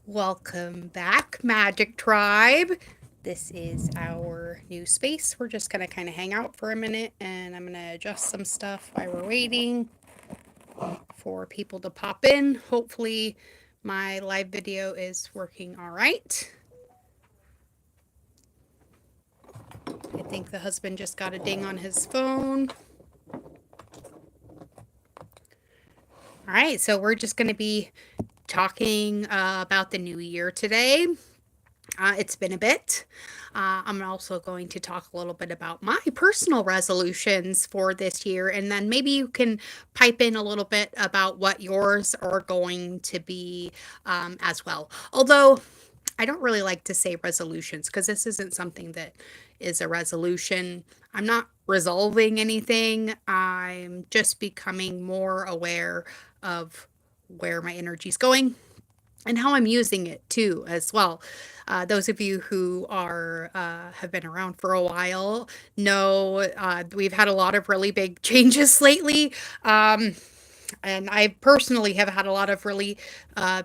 Welcome back, Magic Tribe. This is our new space. We're just going to kind of hang out for a minute and I'm going to adjust some stuff while we're waiting for people to pop in. Hopefully, my live video is working all right. I think the husband just got a ding on his phone. All right, so we're just going to be talking about the new year today. It's been a bit. I'm also going to talk a little bit about my personal resolutions for this year, and then maybe you can pipe in a little bit about what yours are going to be as well. Although I don't really like to say resolutions because this isn't something that is a resolution. I'm not resolving anything, I'm just becoming more aware of where my energy is going and how I'm using it too, as well. Those of you who are have been around for a while know we've had a lot of really big changes lately, and I personally have had a lot of really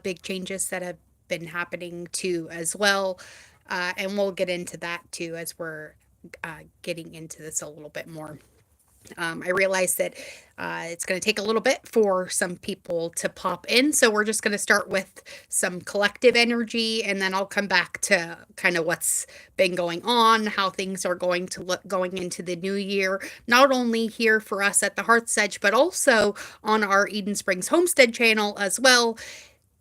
big changes that have been happening too, as well. And we'll get into that too as we're getting into this a little bit more. I realize that it's going to take a little bit for some people to pop in. So we're just going to start with some collective energy and then I'll come back to kind of what's been going on, how things are going to look going into the new year, not only here for us at the Hearth Edge, but also on our Eden Springs Homestead channel as well.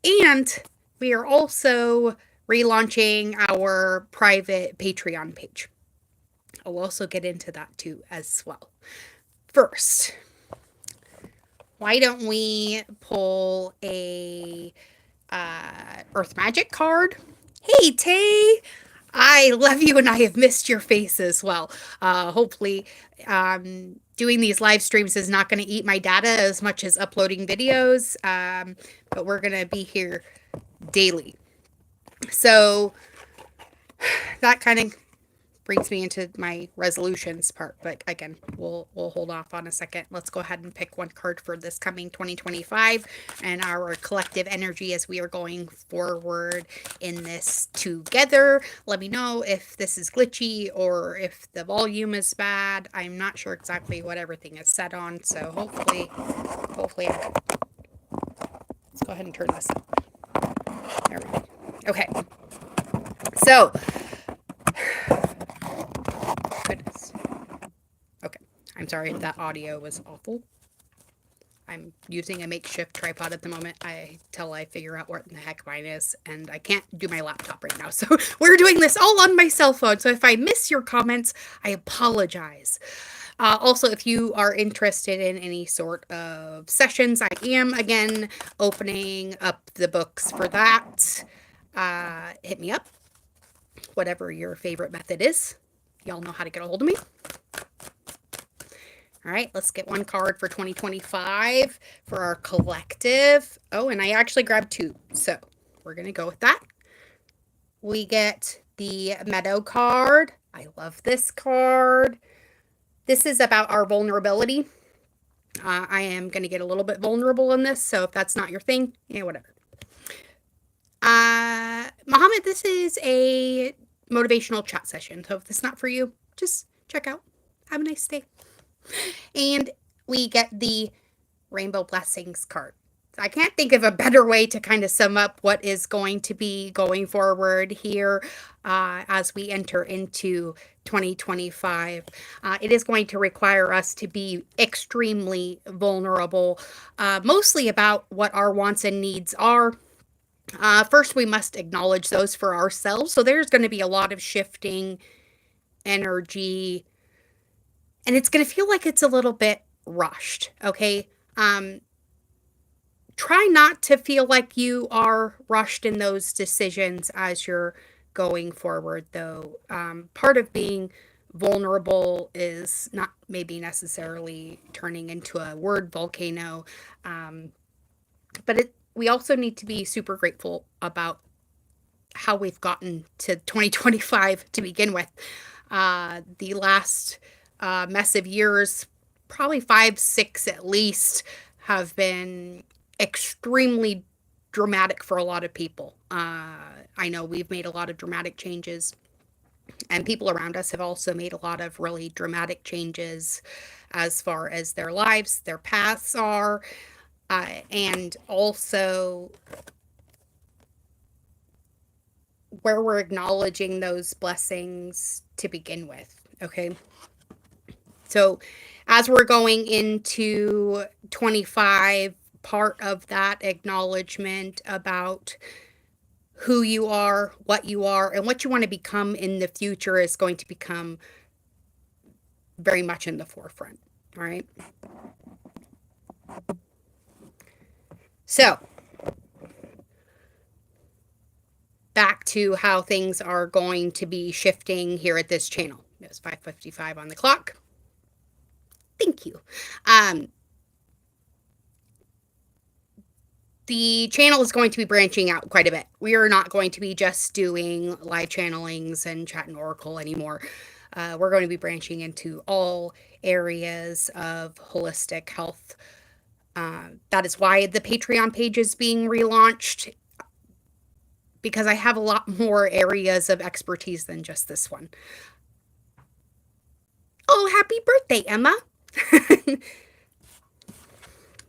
And we are also relaunching our private Patreon page. I'll also get into that too as well. First, why don't we pull a Earth Magic card? Hey, Tay! I love you and I have missed your face as well. Hopefully, doing these live streams is not going to eat my data as much as uploading videos, but we're going to be here daily. So that kind of brings me into my resolutions part, but again, we'll hold off on a second. Let's go ahead and pick one card for this coming 2025 and our collective energy as we are going forward in this together. Let me know if this is glitchy or if the volume is bad. I'm not sure exactly what everything is set on, so hopefully let's go ahead and turn this up. There we go. Okay. So goodness. Okay. I'm sorry if that audio was awful. I'm using a makeshift tripod at the moment till I figure out what the heck mine is, and I can't do my laptop right now. So we're doing this all on my cell phone. So if I miss your comments, I apologize. Also, if you are interested in any sort of sessions, I am again opening up the books for that. Hit me up, whatever your favorite method is. Y'all know how to get a hold of me. All right, let's get one card for 2025 for our collective. Oh, and I actually grabbed two, so we're going to go with that. We get the Meadow card. I love this card. This is about our vulnerability. I am going to get a little bit vulnerable in this, so if that's not your thing, yeah, whatever. Muhammad, this is a motivational chat session, so if it's not for you, just check out. Have a nice day. And we get the Rainbow Blessings card. I can't think of a better way to kind of sum up what is going to be going forward here as we enter into 2025. It is going to require us to be extremely vulnerable, mostly about what our wants and needs are. First, we must acknowledge those for ourselves. So there's going to be a lot of shifting energy, and it's going to feel like it's a little bit rushed, okay? Try not to feel like you are rushed in those decisions as you're going forward, though. Part of being vulnerable is not maybe necessarily turning into a word volcano, but we also need to be super grateful about how we've gotten to 2025 to begin with. The last mess of years, probably 5, 6 at least, have been extremely dramatic for a lot of people. I know we've made a lot of dramatic changes, and people around us have also made a lot of really dramatic changes as far as their lives, their paths are, and also where we're acknowledging those blessings to begin with. Okay. So as we're going into 25, part of that acknowledgement about who you are, and what you want to become in the future is going to become very much in the forefront. All right. So back to how things are going to be shifting here at this channel. It was 5:55 on the clock. Thank you. The channel is going to be branching out quite a bit. We are not going to be just doing live channelings and chat and oracle anymore. We're going to be branching into all areas of holistic health. That is why the Patreon page is being relaunched, because I have a lot more areas of expertise than just this one. Oh, happy birthday, Emma.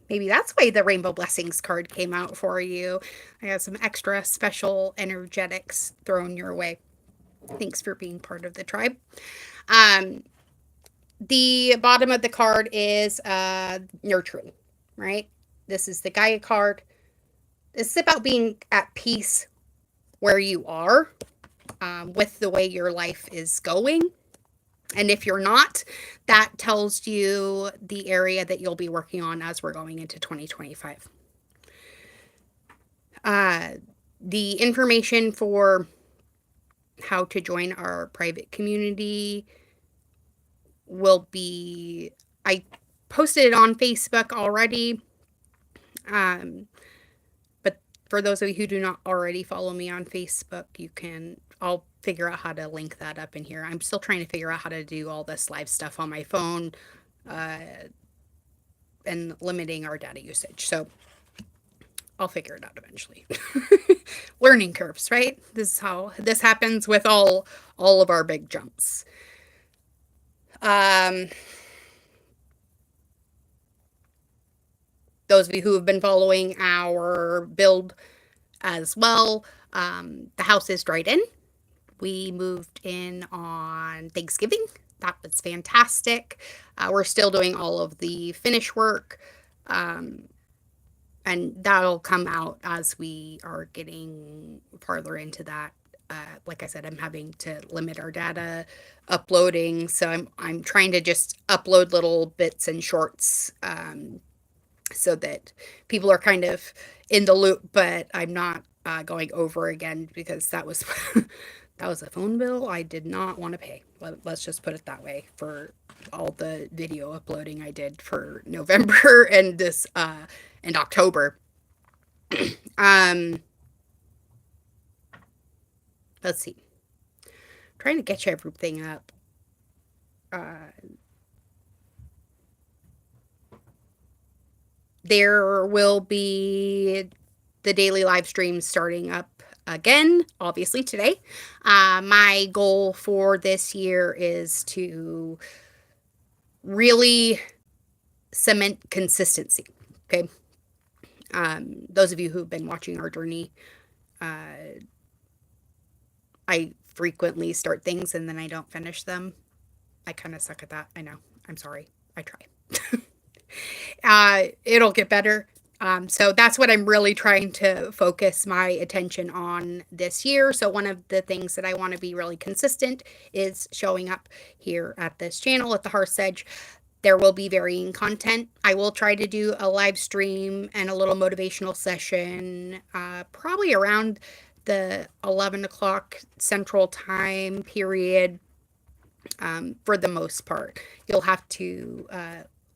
Maybe that's why the Rainbow Blessings card came out for you. I got some extra special energetics thrown your way. Thanks for being part of the tribe. The bottom of the card is nurturing, right? This is the Gaia card. This is about being at peace where you are with the way your life is going. And if you're not, that tells you the area that you'll be working on as we're going into 2025. The information for how to join our private community will be, I posted it on Facebook already. But for those of you who do not already follow me on Facebook, I'll figure out how to link that up in here. I'm still trying to figure out how to do all this live stuff on my phone, and limiting our data usage. So I'll figure it out eventually. Learning curves, right? This is how this happens with all of our big jumps. Those of you who have been following our build as well, the house is dried in. We moved in on Thanksgiving. That was fantastic. We're still doing all of the finish work, and that'll come out as we are getting farther into that. Like I said, I'm having to limit our data uploading, so I'm trying to just upload little bits and shorts, so that people are kind of in the loop, but I'm not going over again, because that was that was a phone bill I did not want to pay. Let's just put it that way, for all the video uploading I did for November and this and October. Let's see. I'm trying to get you everything up. There will be the daily live streams starting up again, obviously today. My goal for this year is to really cement consistency. Okay. Those of you who've been watching our journey, I frequently start things and then I don't finish them. I kind of suck at that. I know. I'm sorry. I try. It'll get better. So that's what I'm really trying to focus my attention on this year. So one of the things that I want to be really consistent is showing up here at this channel at the Hearth's Edge. There will be varying content. I will try to do a live stream and a little motivational session, probably around the 11 o'clock Central Time period, for the most part. You'll have to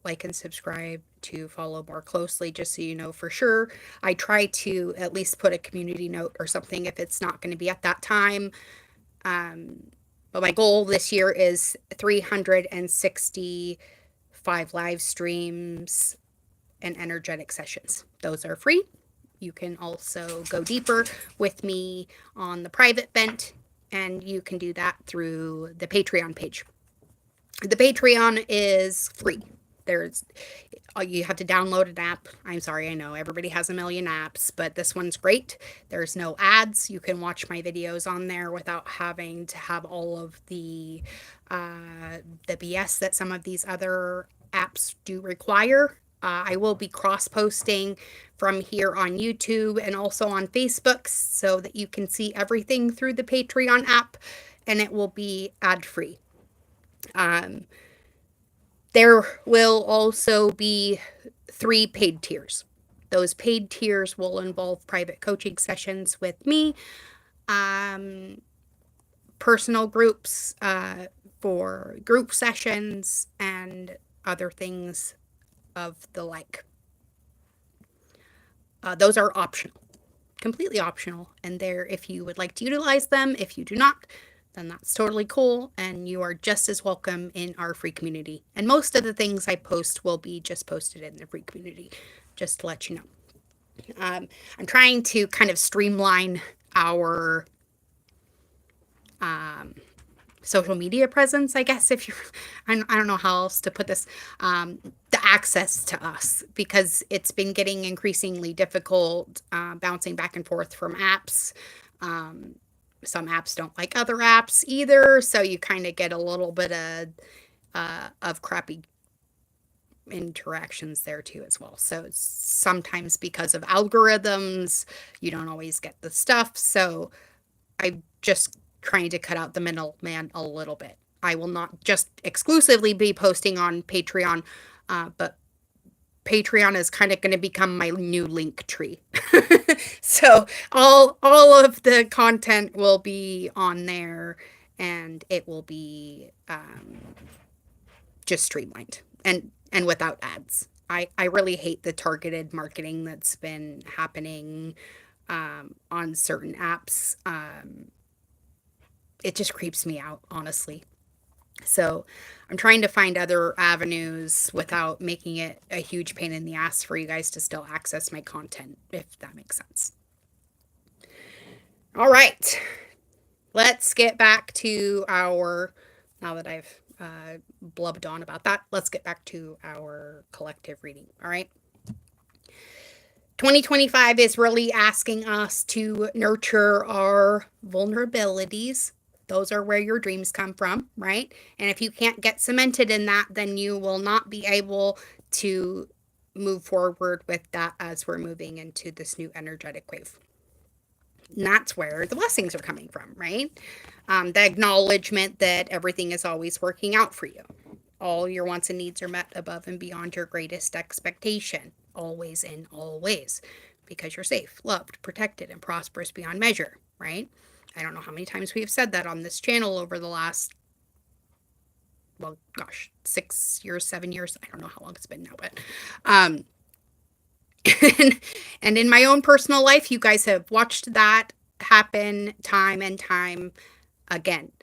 like and subscribe to follow more closely, just so you know for sure. I try to at least put a community note or something if it's not going to be at that time. But my goal this year is 365 live streams and energetic sessions. Those are free. You can also go deeper with me on the private vent, and you can do that through the Patreon page. The Patreon is free. There's You have to download an app. I'm sorry, I know everybody has a million apps, but this one's great. There's no ads. You can watch my videos on there without having to have all of the BS that some of these other apps do require. I will be cross posting from here on YouTube and also on Facebook so that you can see everything through the Patreon app, and it will be ad free. Um, there will also be 3 paid tiers. Those paid tiers will involve private coaching sessions with me, um, personal groups for group sessions, and other things of the like. Those are optional, completely optional, and they're if you would like to utilize them. If you do not, then that's totally cool, and you are just as welcome in our free community. And most of the things I post will be just posted in the free community, just to let you know. I'm trying to kind of streamline our social media presence, I guess, if you're, I don't know how else to put this, the access to us, because it's been getting increasingly difficult bouncing back and forth from apps. Some apps don't like other apps either, so you kind of get a little bit of crappy interactions there too as well. So sometimes because of algorithms, you don't always get the stuff. So I'm just trying to cut out the middleman a little bit. I will not just exclusively be posting on Patreon, but Patreon is kind of going to become my new link tree. So all of the content will be on there, and it will be just streamlined and without ads. I really hate the targeted marketing that's been happening on certain apps. It just creeps me out, honestly. So I'm trying to find other avenues without making it a huge pain in the ass for you guys to still access my content, if that makes sense. All right. Let's get back to now that I've blubbed on about that, let's get back to our collective reading. All right. 2025 is really asking us to nurture our vulnerabilities. Those are where your dreams come from, right? And if you can't get cemented in that, then you will not be able to move forward with that as we're moving into this new energetic wave. And that's where the blessings are coming from, right? The acknowledgement that everything is always working out for you. All your wants and needs are met above and beyond your greatest expectation, always in all ways, because you're safe, loved, protected, and prosperous beyond measure, right? I don't know how many times we have said that on this channel over the last, well, gosh, 6 years, 7 years. I don't know how long it's been now, but and in my own personal life, you guys have watched that happen time and time again.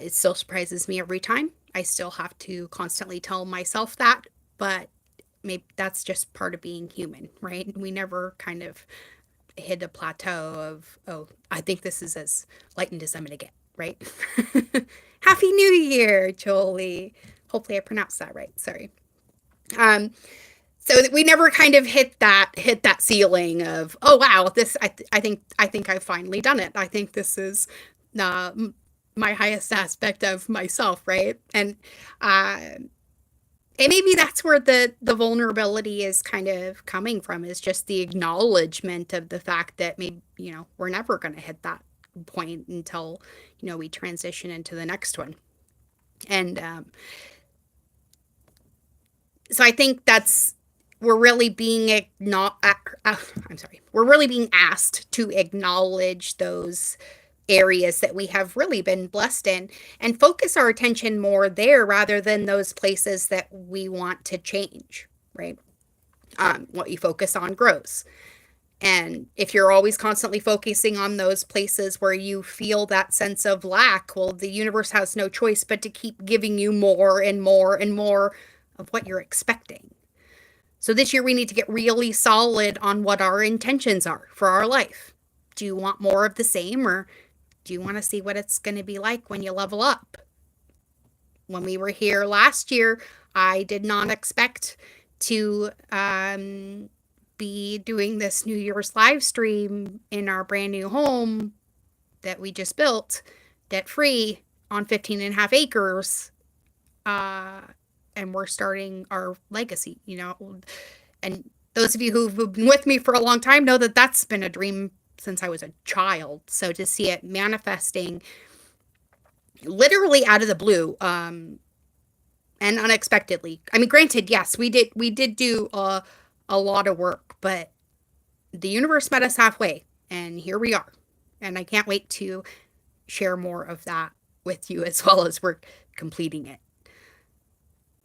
It still surprises me every time. I still have to constantly tell myself that, but maybe that's just part of being human, right? We never kind of hit a plateau of, oh, I think this is as lightened as I'm going to get, right? Happy New Year, Jolie. Hopefully I pronounced that right. Sorry. So we never kind of hit that ceiling of, oh wow, this I think I've finally done it. I think this is my highest aspect of myself, right? And maybe that's where the vulnerability is kind of coming from, is just the acknowledgement of the fact that maybe, we're never going to hit that point until, we transition into the next one. And so I think we're really being we're really being asked to acknowledge those areas that we have really been blessed in and focus our attention more there rather than those places that we want to change, right? What you focus on grows. And if you're always constantly focusing on those places where you feel that sense of lack, well, the universe has no choice but to keep giving you more and more and more of what you're expecting. So this year we need to get really solid on what our intentions are for our life. Do you want more of the same, or do you want to see what it's going to be like when you level up? When we were here last year, I did not expect to be doing this New Year's live stream in our brand new home that we just built, debt free, on 15 and a half acres. Uh, and we're starting our legacy, you know. And those of you who've been with me for a long time know that that's been a dream since I was a child. So to see it manifesting literally out of the blue, and unexpectedly. I mean, granted, yes, we did do a lot of work, but the universe met us halfway, and here we are. And I can't wait to share more of that with you as well as we're completing it.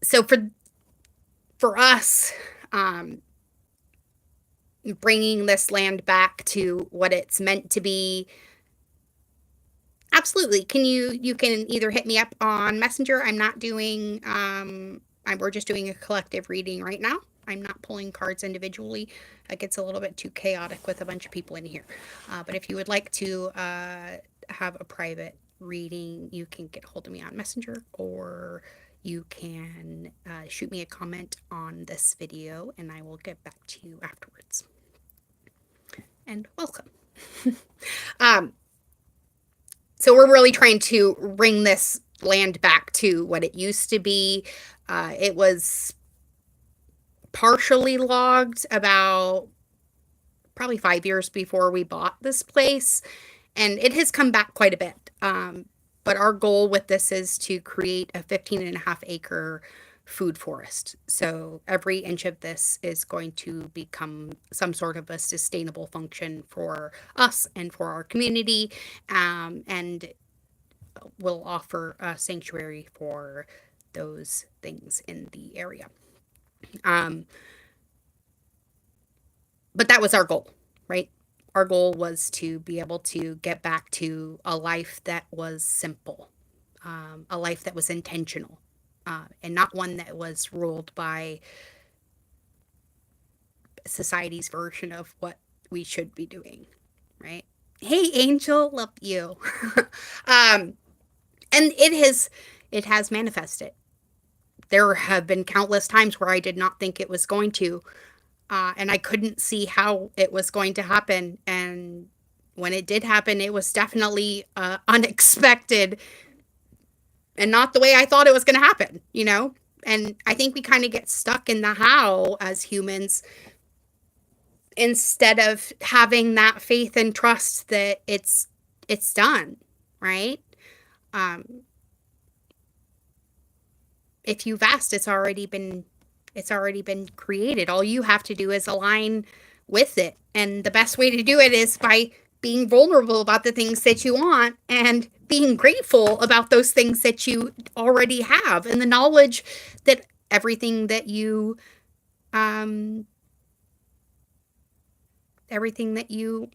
So for us, bringing this land back to what it's meant to be. Absolutely. You can either hit me up on Messenger. I'm not doing we're just doing a collective reading right now. I'm not pulling cards individually. It gets a little bit too chaotic with a bunch of people in here. But if you would like to have a private reading, you can get a hold of me on Messenger, or you can shoot me a comment on this video and I will get back to you afterwards. And welcome. So we're really trying to bring this land back to what it used to be. It was partially logged about probably 5 years before we bought this place, and it has come back quite a bit. But our goal with this is to create a 15 and a half acre food forest. So every inch of this is going to become some sort of a sustainable function for us and for our community, and will offer a sanctuary for those things in the area. But that was our goal, right? Our goal was to be able to get back to a life that was simple, a life that was intentional, and not one that was ruled by society's version of what we should be doing, right? Hey, Angel, love you. And it has manifested. There have been countless times where I did not think it was going to, and I couldn't see how it was going to happen. And when it did happen, it was definitely unexpected and not the way I thought it was going to happen, you know? And I think we kind of get stuck in the how as humans instead of having that faith and trust that it's done, right? If you've asked, it's already been created. All you have to do is align with it. And the best way to do it is by being vulnerable about the things that you want and being grateful about those things that you already have, and the knowledge that everything that you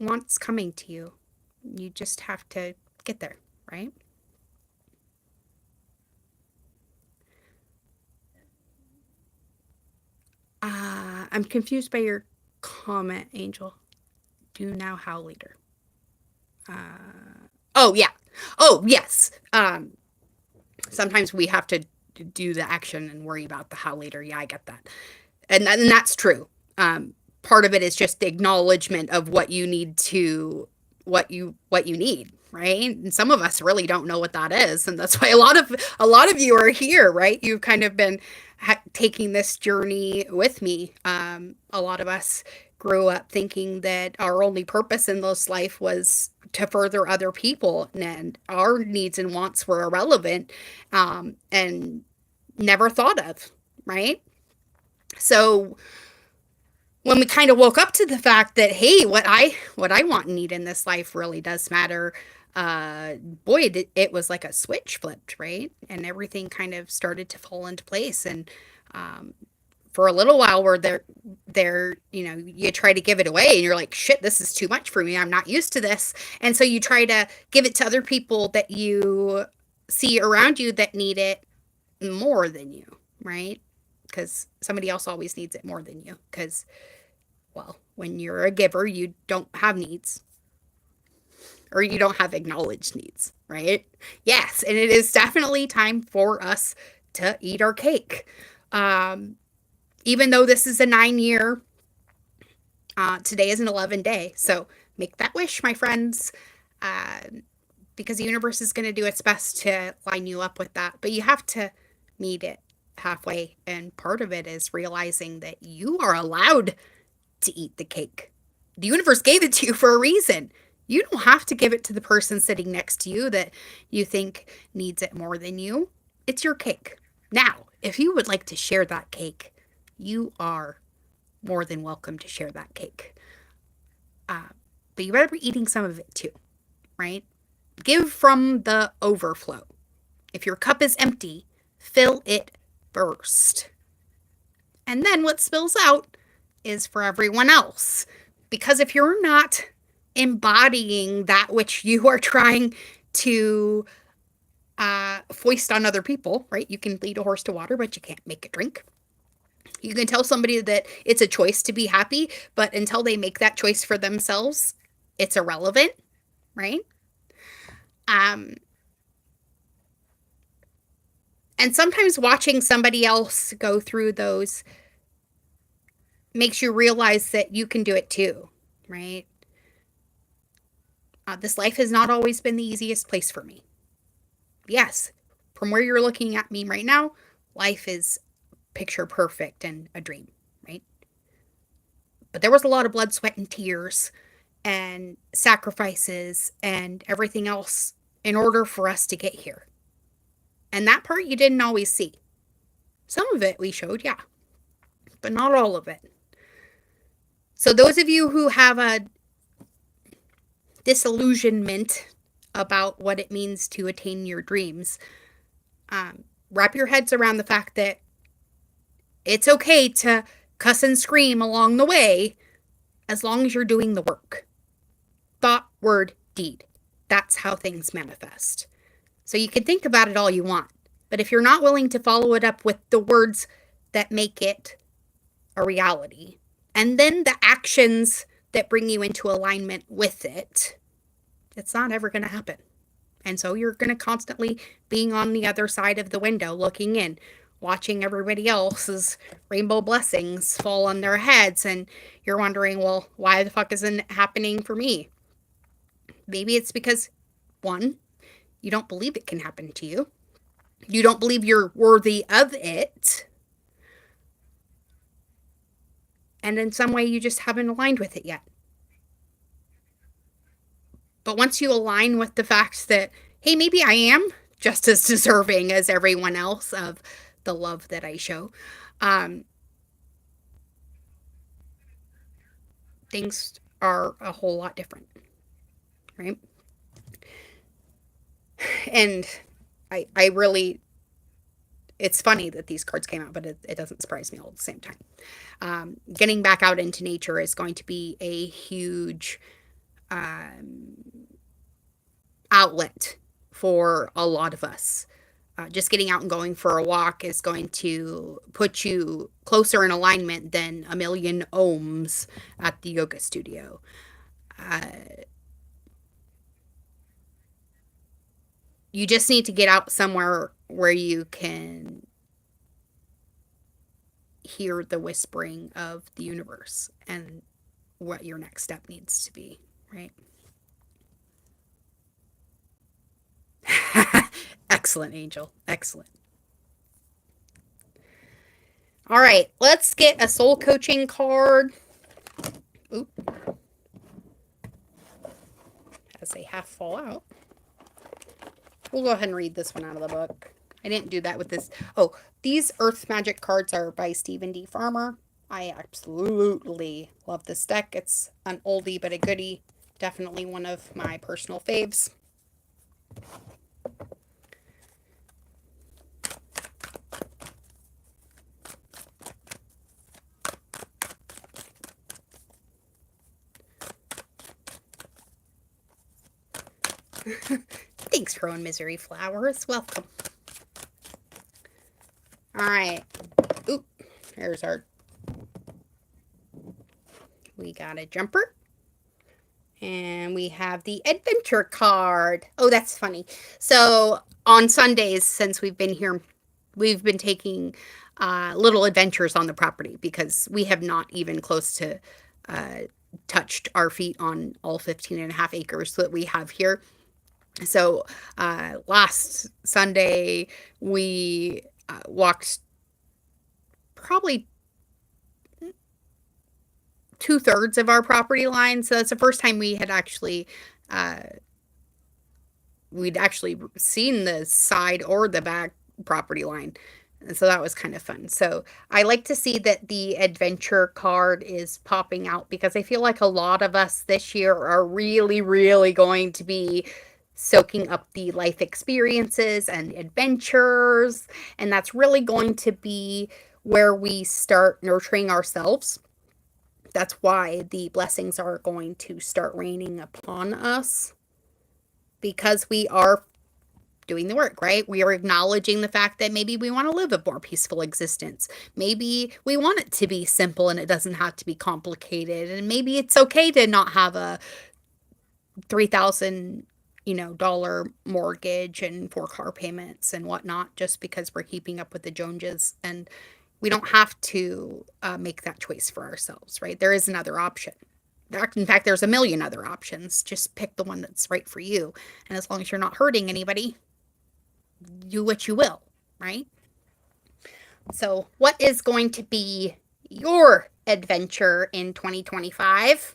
want's coming to you. You just have to get there, right? I'm confused by your comment, Angel. Do now how later. Oh, yeah. Oh, yes. Sometimes we have to do the action and worry about the how later. Yeah, I get that. And that's true. Part of it is just the acknowledgement of what you need to, what you need, right? And some of us really don't know what that is, and that's why a lot of you are here, right? You've kind of been taking this journey with me. A lot of us grew up thinking that our only purpose in this life was to further other people, and our needs and wants were irrelevant, and never thought of, right? So when we kind of woke up to the fact that, hey, what I want and need in this life really does matter, boy, it was like a switch flipped, right? And everything kind of started to fall into place. And for a little while, where you try to give it away, and you're like, shit, this is too much for me. I'm not used to this. And so you try to give it to other people that you see around you that need it more than you, right? because somebody else always needs it more than you. Because, well, when you're a giver, you don't have needs, or you don't have acknowledged needs, right? Yes, and it is definitely time for us to eat our cake. Um, Even though this is a 9 year, today is an 11 day. So make that wish, my friends, because the universe is going to do its best to line you up with that. But you have to meet it halfway. And part of it is realizing that you are allowed to eat the cake. The universe gave it to you for a reason. You don't have to give it to the person sitting next to you that you think needs it more than you. It's your cake. Now, if you would like to share that cake, you are more than welcome to share that cake. But you better be eating some of it too, right? Give from the overflow. If your cup is empty, fill it first. And then what spills out is for everyone else. Because if you're not embodying that which you are trying to foist on other people, right? You can lead a horse to water, but you can't make it drink. You can tell somebody that it's a choice to be happy, but until they make that choice for themselves, it's irrelevant, right? Um, and sometimes watching somebody else go through those makes you realize that you can do it too, right? This life has not always been the easiest place for me. Yes, from where you're looking at me right now, life is picture perfect and a dream, right? But there was a lot of blood, sweat, and tears and sacrifices and everything else in order for us to get here. And that part you didn't always see. Some of it we showed, yeah, but not all of it. So those of you who have a disillusionment about what it means to attain your dreams, wrap your heads around the fact that it's okay to cuss and scream along the way as long as you're doing the work. Thought, word, deed. That's how things manifest. So you can think about it all you want, but if you're not willing to follow it up with the words that make it a reality, and then the actions that bring you into alignment with it, it's not ever going to happen. And so you're going to constantly being on the other side of the window, looking in, watching everybody else's rainbow blessings fall on their heads. And you're wondering, well, why the fuck isn't it happening for me? Maybe it's because, one, you don't believe it can happen to you. You don't believe you're worthy of it. And in some way, you just haven't aligned with it yet. But once you align with the fact that, hey, maybe I am just as deserving as everyone else of the love that I show, things are a whole lot different, right? And I really, it's funny that these cards came out, but it doesn't surprise me all at the same time. Getting back out into nature is going to be a huge outlet for a lot of us. Just getting out and going for a walk is going to put you closer in alignment than a million ohms at the yoga studio. You just need to get out somewhere where you can hear the whispering of the universe and what your next step needs to be, right? Excellent, Angel. Excellent. All right, let's get a soul coaching card. Oop. As they half fall out. We'll go ahead and read this one out of the book. I didn't do that with this. Oh, these Earth Magic cards are by Stephen D. Farmer. I absolutely love this deck. It's an oldie but a goodie. Definitely one of my personal faves. Thanks, Pro and Misery Flowers. Welcome. All right. Oop. There's our, we got a jumper. And we have the adventure card. Oh, that's funny. So on Sundays, since we've been here, we've been taking little adventures on the property because we have not even close to uh, touched our feet on all 15 and a half acres that we have here. So last Sunday, we walked probably 2/3 of our property line. So that's the first time we had actually uh, we'd actually seen the side or the back property line. And so that was kind of fun. So I like to see that the adventure card is popping out because I feel like a lot of us this year are really, really going to be soaking up the life experiences and adventures. And that's really going to be where we start nurturing ourselves. That's why the blessings are going to start raining upon us because we are doing the work, right? We are acknowledging the fact that maybe we want to live a more peaceful existence. Maybe we want it to be simple and it doesn't have to be complicated. And maybe it's okay to not have a 3,000 dollar mortgage and 4 car payments and whatnot just because we're keeping up with the Joneses. And we don't have to make that choice for ourselves, right? There is another option. In fact, there's a million other options. Just pick the one that's right for you. And as long as you're not hurting anybody, do what you will, right? So, what is going to be your adventure in 2025?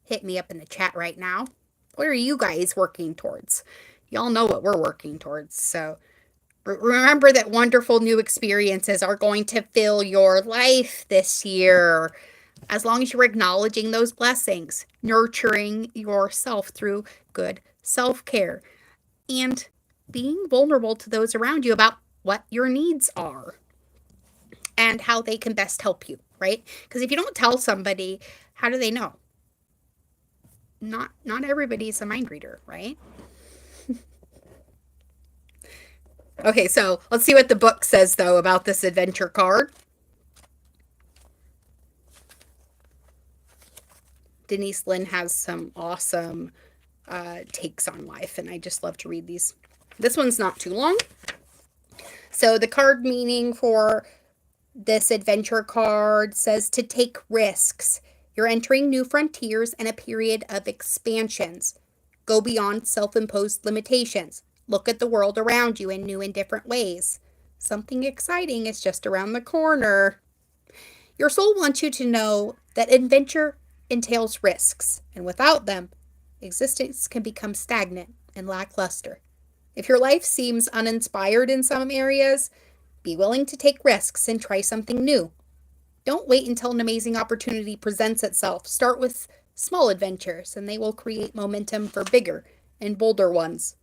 Hit me up in the chat right now. What are you guys working towards? Y'all know what we're working towards. So, remember that wonderful new experiences are going to fill your life this year. As long as you're acknowledging those blessings, nurturing yourself through good self care, and being vulnerable to those around you about what your needs are and how they can best help you, right? Because if you don't tell somebody, how do they know? Not everybody's a mind reader, right? Okay, so let's see what the book says though about this adventure card. Denise Lynn has some awesome takes on life, and I just love to read these. This one's not too long. So the card meaning for this adventure card says to take risks. You're entering new frontiers and a period of expansions. Go beyond self-imposed limitations. Look at the world around you in new and different ways. Something exciting is just around the corner. Your soul wants you to know that adventure entails risks, and without them, existence can become stagnant and lackluster. If your life seems uninspired in some areas, be willing to take risks and try something new. Don't wait until an amazing opportunity presents itself. Start with small adventures, and they will create momentum for bigger and bolder ones.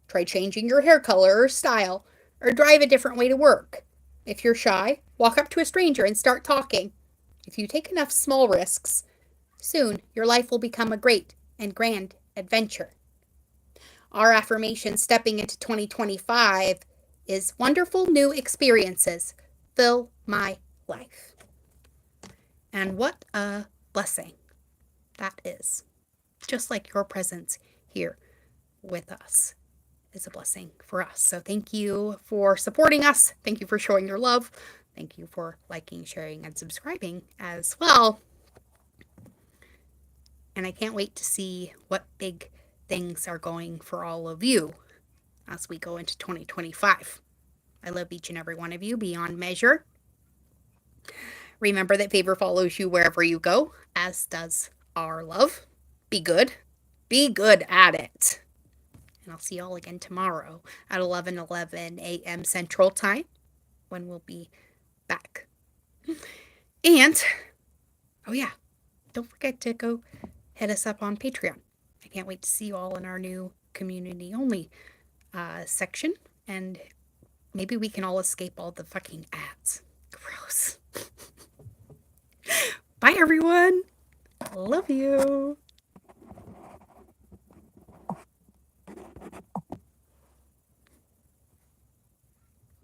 Try changing your hair color or style, or drive a different way to work. If you're shy, walk up to a stranger and start talking. If you take enough small risks, soon your life will become a great and grand adventure. Our affirmation stepping into 2025 is wonderful new experiences fill my life. And what a blessing that is. Just like your presence here with us is a blessing for us. So thank you for supporting us. Thank you for showing your love. Thank you for liking, sharing, and subscribing as well. And I can't wait to see what big things are going for all of you as we go into 2025. I love each and every one of you beyond measure. Remember that favor follows you wherever you go, as does our love. Be good. Be good at it. And I'll see you all again tomorrow at 11:11 a.m. Central Time when we'll be back. And, oh yeah, don't forget to go hit us up on Patreon. I can't wait to see you all in our new community-only section. And maybe we can all escape all the fucking ads. Gross. Bye, everyone. Love you.